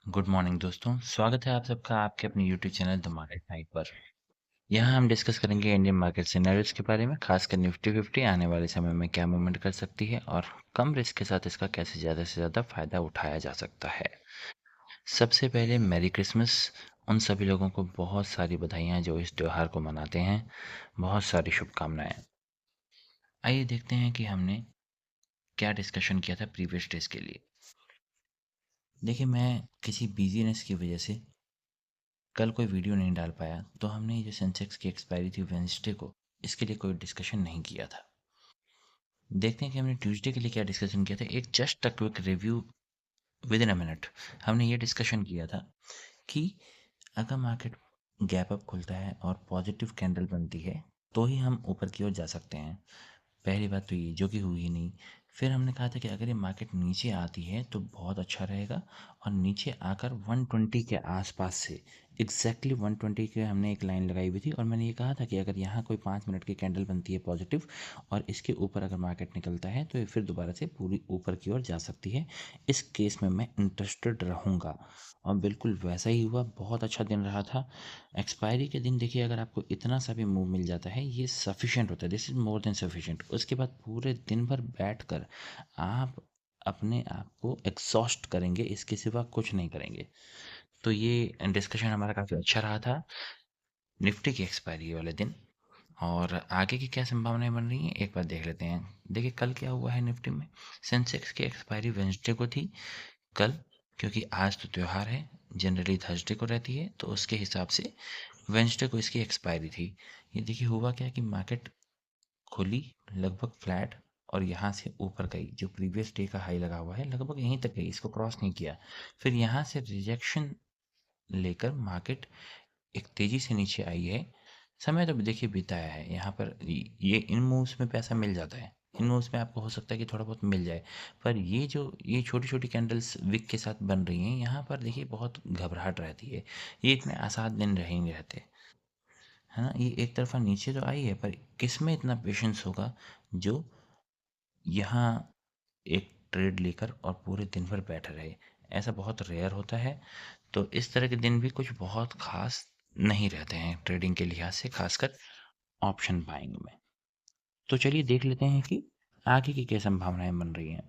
Good morning दोस्तों, स्वागत है आप सबका आपके अपने YouTube channel the market night पर। यहाँ हम डिस्कस करेंगे इंडियन मार्केट सिनेरियोज के बारे में, खासकर निफ्टी 50 आने वाले समय में क्या मूवमेंट कर सकती है और कम रिस्क के साथ इसका कैसे ज़्यादा से ज़्यादा फायदा उठाया जा सकता है। सबसे पहले मैरी क्रिसमस। उन सभी लोगों को बहुत सारी बधाइयाँ जो इस त्यौहार को मनाते हैं, बहुत सारी शुभकामनाएं। आइए देखते हैं कि हमने क्या डिस्कशन किया था प्रीवियस डेज के लिए। देखिए, मैं किसी बिजीनेस की वजह से कल कोई वीडियो नहीं डाल पाया, तो हमने ये जो सेंसेक्स की एक्सपायरी थी वेंसडे को, इसके लिए कोई डिस्कशन नहीं किया था। देखते हैं कि हमने ट्यूसडे के लिए क्या डिस्कशन किया था। एक just a quick review with in a minute. हमने ये डिस्कशन किया था कि अगर मार्केट गैप अप खुलता है और पॉजिटिव कैंडल बनती है तो ही हम ऊपर की ओर जा सकते हैं। पहली बात तो ये जो कि हुई ही नहीं। फिर हमने कहा था कि अगर ये मार्केट नीचे आती है तो बहुत अच्छा रहेगा, और नीचे आकर 120 के आसपास से एग्जैक्टली 120 के हमने एक लाइन लगाई हुई थी, और मैंने ये कहा था कि अगर यहाँ कोई 5 मिनट की कैंडल बनती है पॉजिटिव और इसके ऊपर अगर मार्केट निकलता है तो ये फिर दोबारा से पूरी ऊपर की ओर जा सकती है। इस केस में मैं इंटरेस्टेड रहूँगा, और बिल्कुल वैसा ही हुआ। बहुत अच्छा दिन रहा था। एक्सपायरी के दिन देखिए, अगर आपको इतना सा भी मूव मिल जाता है ये सफिशिएंट होता है, this is more than sufficient. उसके बाद पूरे दिन भर बैठकर आप अपने आप को एग्जॉस्ट करेंगे, इसके सिवा कुछ नहीं करेंगे। तो ये डिस्कशन हमारा काफ़ी अच्छा रहा था निफ्टी की एक्सपायरी वाले दिन। और आगे की क्या संभावनाएं बन रही हैं एक बार देख लेते हैं। देखिए, कल क्या हुआ है निफ्टी में। सेंसेक्स की एक्सपायरी वेंसडे को थी कल, क्योंकि आज तो त्यौहार है। जनरली थर्सडे को रहती है, तो उसके हिसाब से वेंसडे को इसकी एक्सपायरी थी। ये देखिए हुआ क्या कि मार्केट खुली लगभग फ्लैट, और यहाँ से ऊपर गई। जो प्रीवियस डे का हाई लगा हुआ है लगभग यहीं तक गई, इसको क्रॉस नहीं किया। फिर यहाँ से रिजेक्शन लेकर मार्केट एक तेजी से नीचे आई है। समय तो देखिए बिताया है यहाँ पर। ये इन मूव्स में पैसा मिल जाता है। इन मूव्स में आपको हो सकता है कि थोड़ा बहुत मिल जाए, पर ये छोटी छोटी कैंडल्स विक के साथ बन रही हैं, यहाँ पर देखिए बहुत घबराहट रहती है। ये इतने आसान दिन रह नहीं रहते, है ना। ये एक तरफा नीचे तो आई है, पर किस में इतना पेशेंस होगा जो यहाँ एक ट्रेड लेकर और पूरे दिन भर बैठा रहे। ऐसा बहुत रेयर होता है। तो इस तरह के दिन भी कुछ बहुत खास नहीं रहते हैं ट्रेडिंग के लिहाज से, खासकर ऑप्शन बाइंग में। तो चलिए देख लेते हैं कि आगे की क्या संभावनाएं बन रही हैं।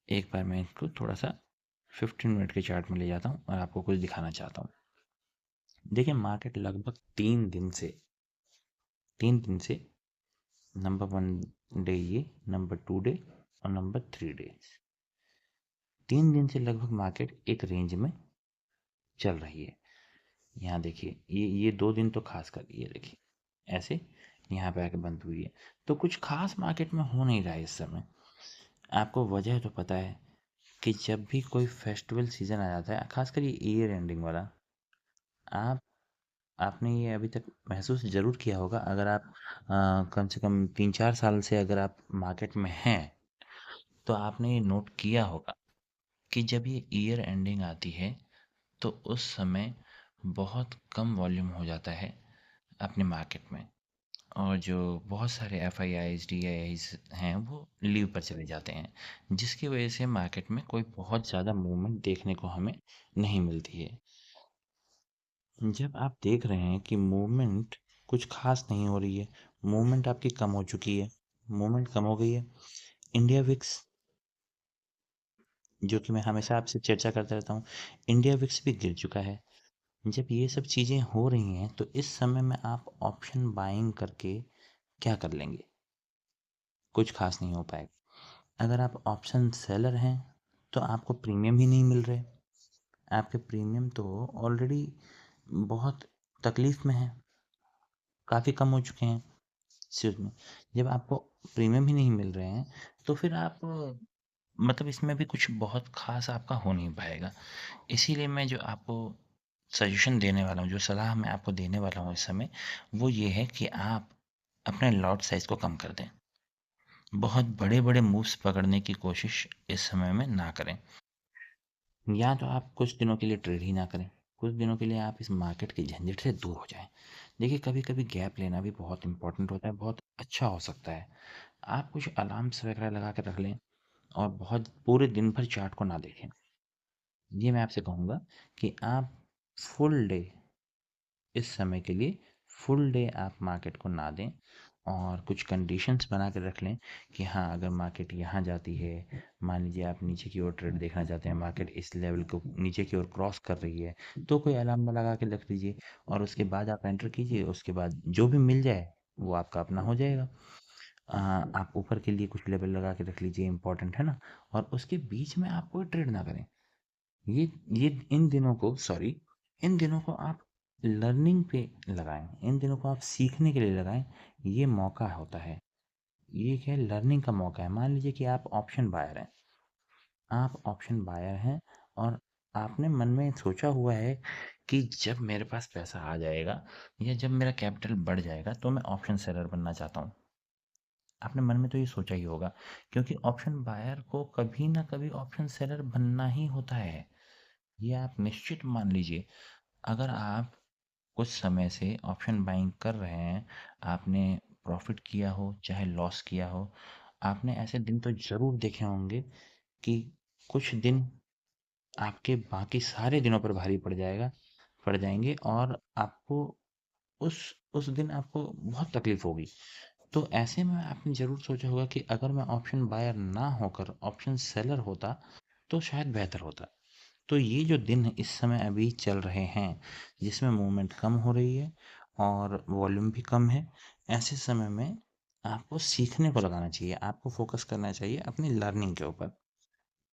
एक बार मैं इसको थोड़ा सा 15 मिनट के चार्ट में ले जाता हूँ और आपको कुछ दिखाना चाहता हूँ। देखिए, मार्केट लगभग 3 दिन से नंबर 1 डे ये, नंबर 2 डे और नंबर 3 डे, 3 दिन से लगभग मार्केट एक रेंज में चल रही है। यहाँ देखिए, ये 2 दिन तो खासकर ये देखिए ऐसे यहाँ पे आके बंद हुई है। तो कुछ खास मार्केट में हो नहीं रहा है इस समय। आपको वजह तो पता है कि जब भी कोई फेस्टिवल सीजन आ जाता है, खासकर ये ईयर एंडिंग वाला, आप आपने ये अभी तक महसूस ज़रूर किया होगा। अगर आप कम से कम 3-4 साल से अगर आप मार्केट में हैं, तो आपने ये नोट किया होगा कि जब ये ईयर एंडिंग आती है तो उस समय बहुत कम वॉल्यूम हो जाता है अपने मार्केट में, और जो बहुत सारे F I eyes D I eyes हैं वो लीव पर चले जाते हैं, जिसकी वजह से मार्केट में कोई बहुत ज़्यादा मूवमेंट देखने को हमें नहीं मिलती है। जब आप देख रहे हैं कि मूवमेंट कुछ खास नहीं हो रही है, मूवमेंट आपकी कम हो चुकी है, मूवमेंट कम हो गई है। इंडिया विक्स, जो कि मैं हमेशा आपसे चर्चा करता रहता हूँ, इंडिया विक्स भी गिर चुका है। जब ये सब चीज़ें हो रही हैं तो इस समय में आप ऑप्शन बाइंग करके क्या कर लेंगे? कुछ खास नहीं हो पाएगा। अगर आप ऑप्शन सेलर हैं तो आपको प्रीमियम ही नहीं मिल रहे। आपके प्रीमियम तो ऑलरेडी बहुत तकलीफ में है, काफ़ी कम हो चुके हैं। Excuse me. जब आपको प्रीमियम ही नहीं मिल रहे हैं तो फिर आप मतलब इसमें भी कुछ बहुत खास आपका हो नहीं पाएगा। इसीलिए मैं जो आपको सजेशन देने वाला हूँ, जो सलाह मैं आपको देने वाला हूँ इस समय, वो ये है कि आप अपने लॉट साइज़ को कम कर दें। बहुत बड़े-बड़े मूव्स पकड़ने की कोशिश इस समय में ना करें। या तो आप कुछ दिनों के लिए ट्रेड ही ना करें, कुछ दिनों के लिए आप इस मार्केट के झंझट से दूर हो जाएँ। देखिए, कभी-कभी गैप लेना भी बहुत इम्पोर्टेंट होता है, बहुत अच्छा हो सकता है। आप कुछ अलार्म्स वगैरह लगा के रख लें और बहुत पूरे दिन भर चार्ट को ना देखें। ये मैं आपसे कहूँगा कि आप फुल डे, इस समय के लिए फुल डे आप मार्केट को ना दें और कुछ कंडीशंस बना के रख लें कि हाँ, अगर मार्केट यहाँ जाती है, मान लीजिए आप नीचे की ओर ट्रेड देखना चाहते हैं, मार्केट इस लेवल को नीचे की ओर क्रॉस कर रही है, तो कोई अलार्म लगा के रख लीजिए और उसके बाद आप एंटर कीजिए। उसके बाद जो भी मिल जाए वो आपका अपना हो जाएगा। आप ऊपर के लिए कुछ लेवल लगा के रख लीजिए, इंपॉर्टेंट है ना। और उसके बीच में आप कोई ट्रेड ना करें। ये इन दिनों को आप लर्निंग पे लगाएं, इन दिनों को आप सीखने के लिए लगाएं। ये मौका होता है, ये क्या है, लर्निंग का मौका है। मान लीजिए कि आप ऑप्शन बायर हैं और आपने मन में सोचा हुआ है कि जब मेरे पास पैसा आ जाएगा या जब मेरा कैपिटल बढ़ जाएगा तो मैं ऑप्शन सेलर बनना चाहता हूँ। आपने मन में तो ये सोचा ही होगा, क्योंकि ऑप्शन बायर को कभी ना कभी ऑप्शन सेलर बनना ही होता है। ये आप निश्चित मान लीजिए। अगर आप कुछ समय से ऑप्शन बाइंग कर रहे हैं, आपने प्रॉफिट किया हो चाहे लॉस किया हो, आपने ऐसे दिन तो ज़रूर देखे होंगे कि कुछ दिन आपके बाकी सारे दिनों पर भारी पड़ जाएँगे और आपको उस उस दिन आपको बहुत तकलीफ़ होगी। तो ऐसे में आपने ज़रूर सोचा होगा कि अगर मैं ऑप्शन बायर ना होकर ऑप्शन सेलर होता, तो शायद बेहतर होता। तो ये जो दिन इस समय अभी चल रहे हैं, जिसमें मूवमेंट कम हो रही है और वॉल्यूम भी कम है, ऐसे समय में आपको सीखने को लगाना चाहिए, आपको फोकस करना चाहिए अपनी लर्निंग के ऊपर।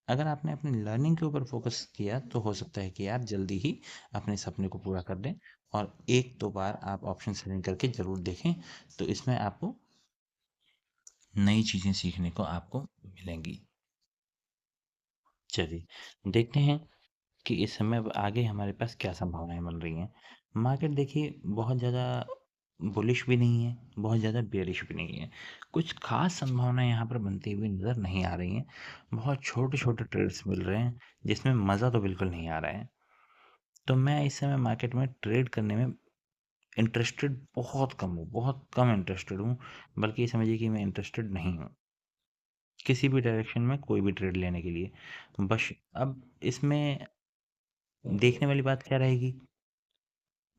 अगर आपने अपनी लर्निंग के ऊपर फोकस किया तो हो सकता है कि आप जल्दी ही अपने सपने को पूरा कर दें। और एक दो बार आप ऑप्शन सेलिंग करके ज़रूर देखें, तो इसमें आपको नई चीज़ें सीखने को आपको मिलेंगी। चलिए देखते हैं कि इस समय अब आगे हमारे पास क्या संभावनाएँ बन रही हैं। मार्केट देखिए बहुत ज़्यादा बुलिश भी नहीं है, बहुत ज़्यादा बेयरिश भी नहीं है। कुछ ख़ास संभावनाएँ यहाँ पर बनती हुई नज़र नहीं आ रही हैं। बहुत छोटे-छोटे ट्रेड्स मिल रहे हैं, जिसमें मज़ा तो बिल्कुल नहीं आ रहा है। तो मैं इस समय मार्केट में ट्रेड करने में इंटरेस्टेड बहुत कम इंटरेस्टेड हूँ, बल्कि ये समझिए कि मैं इंटरेस्टेड नहीं हूँ, किसी भी डायरेक्शन में कोई भी ट्रेड लेने के लिए। बस अब इसमें देखने वाली बात क्या रहेगी?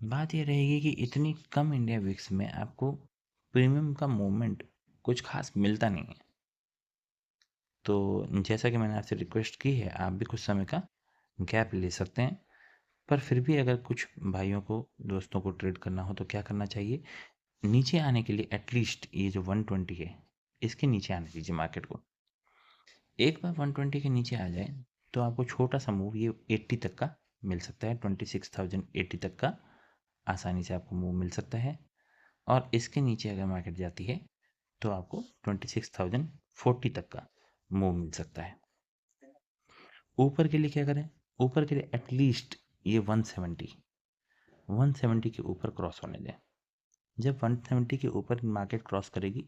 बात ये रहेगी कि इतनी कम इंडिया विक्स में आपको प्रीमियम का मूवमेंट कुछ खास मिलता नहीं है। तो जैसा कि मैंने आपसे रिक्वेस्ट की है, आप भी कुछ समय का गैप ले सकते हैं। पर फिर भी अगर कुछ भाइयों को, दोस्तों को ट्रेड करना हो तो क्या करना चाहिए? नीचे आने के लिए एटलीस्ट ये जो 120 है, इसके नीचे आने दीजिए मार्केट को। एक बार 120 के नीचे आ जाए तो आपको छोटा सा मूव ये 80 तक का मिल सकता है, 26,080 तक का आसानी से आपको मूव मिल सकता है। और इसके नीचे अगर मार्केट जाती है तो आपको 26,040 तक का मूव मिल सकता है। ऊपर के लिए क्या करें? ऊपर के लिए एटलीस्ट ये 170 के ऊपर क्रॉस होने दें। जब 170 के ऊपर मार्केट क्रॉस करेगी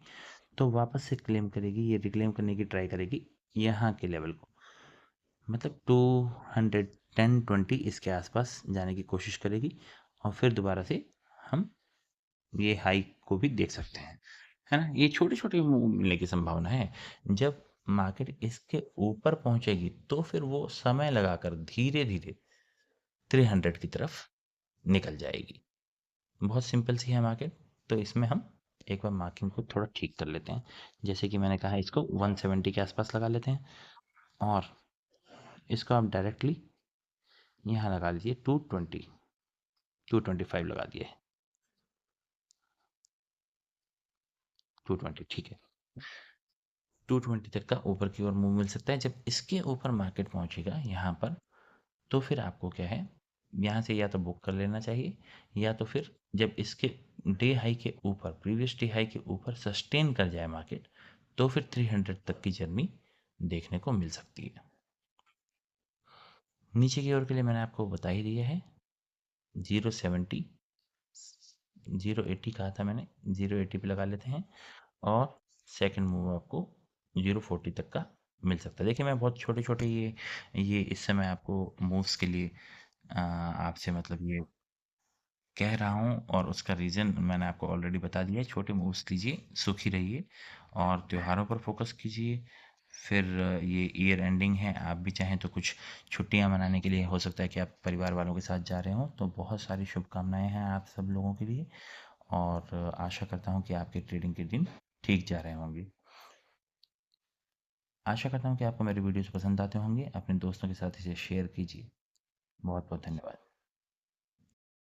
तो वापस से क्लेम करेगी, ये रिक्लेम करने की ट्राई करेगी यहाँ के लेवल को, मतलब 210-20 इसके आसपास जाने की कोशिश करेगी। और फिर दोबारा से हम ये हाई को भी देख सकते हैं, है ना। ये छोटे छोटे मूव मिलने की संभावना है। जब मार्केट इसके ऊपर पहुंचेगी तो फिर वो समय लगाकर धीरे धीरे 300 की तरफ निकल जाएगी। बहुत सिंपल सी है मार्केट। तो इसमें हम एक बार मार्किंग को थोड़ा ठीक कर लेते हैं। जैसे कि मैंने कहा, इसको 170 के आसपास लगा लेते हैं और इसको आप डायरेक्टली यहाँ लगा लीजिए 225 लगा दिए। 220 ठीक है। 220 तक का ऊपर की ओर मूव मिल सकता है। जब इसके ऊपर मार्केट पहुंचेगा यहाँ पर, तो फिर आपको क्या है, यहाँ से या तो बुक कर लेना चाहिए, या तो फिर जब इसके डे हाई के ऊपर, प्रीवियस डे हाई के ऊपर सस्टेन कर जाए मार्केट, तो फिर 300 तक की जर्नी देखने को मिल सकती है। नीचे की ओर के लिए मैंने आपको बता ही दिया है। 070, 080 कहा था मैंने, 080 पे लगा लेते हैं। और सेकंड मूव आपको 040 तक का मिल सकता है। देखिए मैं बहुत छोटे छोटे ये इस समय आपको मूव्स के लिए आपसे मतलब ये कह रहा हूँ, और उसका रीज़न मैंने आपको ऑलरेडी बता दिया है। छोटे मूव्स लीजिए, सुखी रहिए और त्योहारों पर फोकस कीजिए। फिर ये ईयर एंडिंग है, आप भी चाहें तो कुछ छुट्टियां मनाने के लिए हो सकता है कि आप परिवार वालों के साथ जा रहे हों, तो बहुत सारी शुभकामनाएं हैं आप सब लोगों के लिए। और आशा करता हूं कि आपके ट्रेडिंग के दिन ठीक जा रहे होंगे। आशा करता हूं कि आपको मेरे वीडियोस पसंद आते होंगे। अपने दोस्तों के साथ इसे शेयर कीजिए। बहुत बहुत धन्यवाद।